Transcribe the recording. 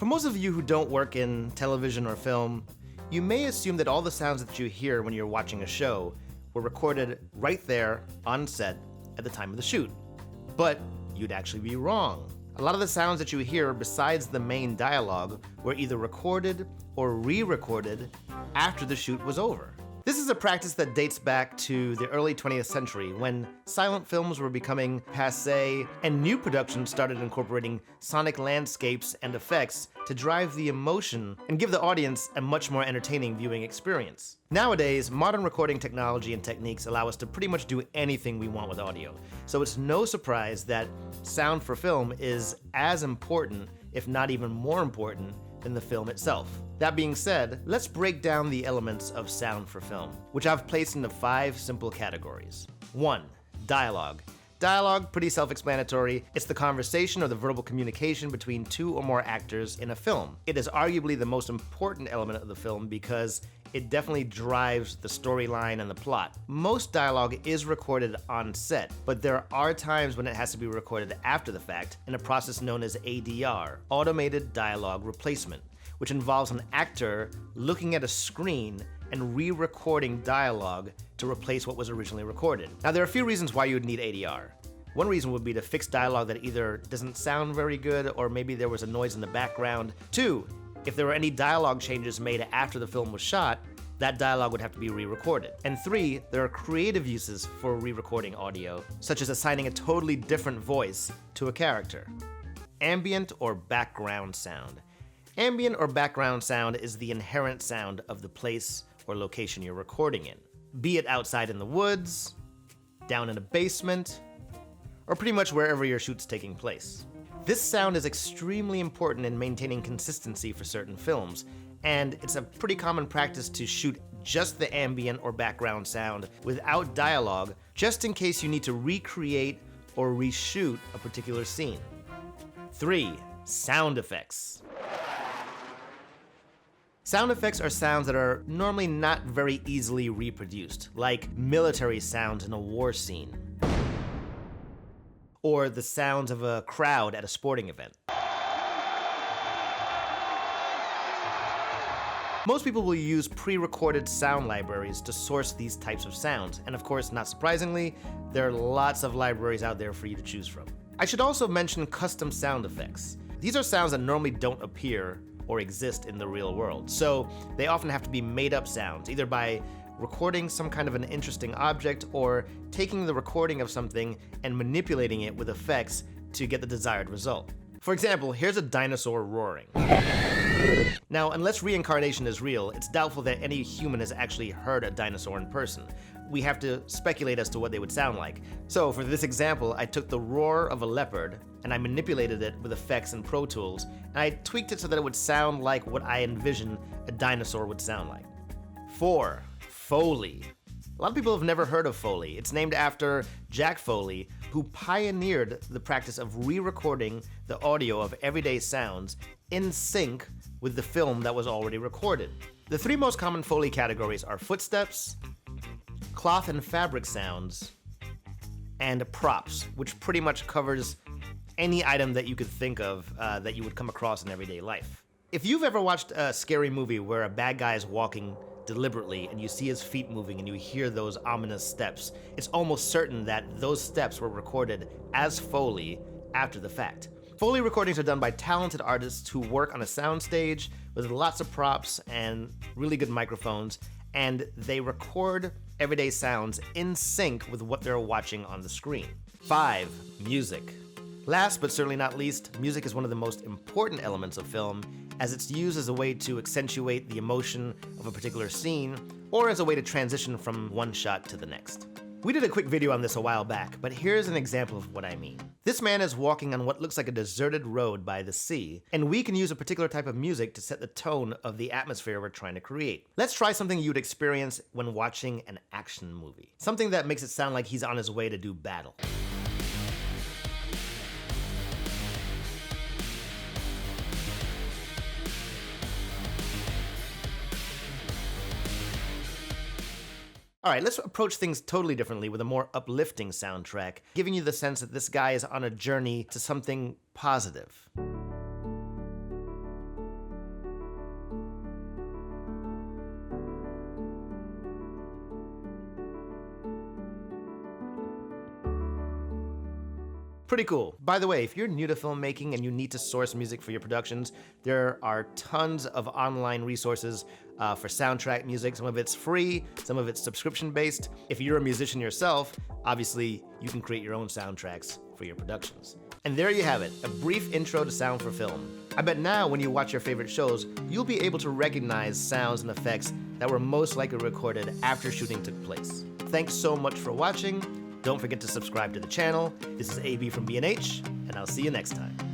For most of you who don't work in television or film, you may assume that all the sounds that you hear when you're watching a show were recorded right there on set at the time of the shoot. But you'd actually be wrong. A lot of the sounds that you hear besides the main dialogue were either recorded or re-recorded after the shoot was over. This is a practice that dates back to the early 20th century when silent films were becoming passé and new productions started incorporating sonic landscapes and effects to drive the emotion and give the audience a much more entertaining viewing experience. Nowadays, modern recording technology and techniques allow us to pretty much do anything we want with audio, so it's no surprise that sound for film is as important, if not even more important, than the film itself. That being said, let's break down the elements of sound for film, which I've placed into 5 simple categories. 1. Dialogue. Dialogue, pretty self-explanatory. It's the conversation or the verbal communication between 2 or more actors in a film. It is arguably the most important element of the film because it definitely drives the storyline and the plot. Most dialogue is recorded on set, but there are times when it has to be recorded after the fact in a process known as ADR, Automated Dialogue Replacement, which involves an actor looking at a screen and re-recording dialogue to replace what was originally recorded. Now, there are a few reasons why you would need ADR. One reason would be to fix dialogue that either doesn't sound very good or maybe there was a noise in the background. 2, if there were any dialogue changes made after the film was shot, that dialogue would have to be re-recorded. And 3, there are creative uses for re-recording audio, such as assigning a totally different voice to a character. Ambient or background sound. Ambient or background sound is the inherent sound of the place or location you're recording in, be it outside in the woods, down in a basement, or pretty much wherever your shoot's taking place. This sound is extremely important in maintaining consistency for certain films, and it's a pretty common practice to shoot just the ambient or background sound without dialogue, just in case you need to recreate or reshoot a particular scene. 3. Sound effects. Sound effects are sounds that are normally not very easily reproduced, like military sounds in a war scene, or the sounds of a crowd at a sporting event. Most people will use pre-recorded sound libraries to source these types of sounds, and of course, not surprisingly, there are lots of libraries out there for you to choose from. I should also mention custom sound effects. These are sounds that normally don't appear or exist in the real world, so they often have to be made-up sounds, either by recording some kind of an interesting object or taking the recording of something and manipulating it with effects to get the desired result. For example, here's a dinosaur roaring. Now, unless reincarnation is real, it's doubtful that any human has actually heard a dinosaur in person. We have to speculate as to what they would sound like. So for this example, I took the roar of a leopard and I manipulated it with effects and Pro Tools, and I tweaked it so that it would sound like what I envision a dinosaur would sound like. 4. Foley. A lot of people have never heard of Foley. It's named after Jack Foley, who pioneered the practice of re-recording the audio of everyday sounds in sync with the film that was already recorded. The 3 most common Foley categories are footsteps, cloth and fabric sounds, and props, which pretty much covers any item that you could think of that you would come across in everyday life. If you've ever watched a scary movie where a bad guy is walking deliberately and you see his feet moving and you hear those ominous steps, it's almost certain that those steps were recorded as Foley after the fact. Foley recordings are done by talented artists who work on a soundstage with lots of props and really good microphones, and they record everyday sounds in sync with what they're watching on the screen. 5. Music. Last but certainly not least, music is one of the most important elements of film, as it's used as a way to accentuate the emotion of a particular scene, or as a way to transition from one shot to the next. We did a quick video on this a while back, but here's an example of what I mean. This man is walking on what looks like a deserted road by the sea, and we can use a particular type of music to set the tone of the atmosphere we're trying to create. Let's try something you'd experience when watching an action movie. Something that makes it sound like he's on his way to do battle. All right, let's approach things totally differently with a more uplifting soundtrack, giving you the sense that this guy is on a journey to something positive. Pretty cool. By the way, if you're new to filmmaking and you need to source music for your productions, there are tons of online resources for soundtrack music. Some of it's free, some of it's subscription-based. If you're a musician yourself, obviously you can create your own soundtracks for your productions. And there you have it, a brief intro to sound for film. I bet now when you watch your favorite shows, you'll be able to recognize sounds and effects that were most likely recorded after shooting took place. Thanks so much for watching. Don't forget to subscribe to the channel. This is AB from B&H, and I'll see you next time.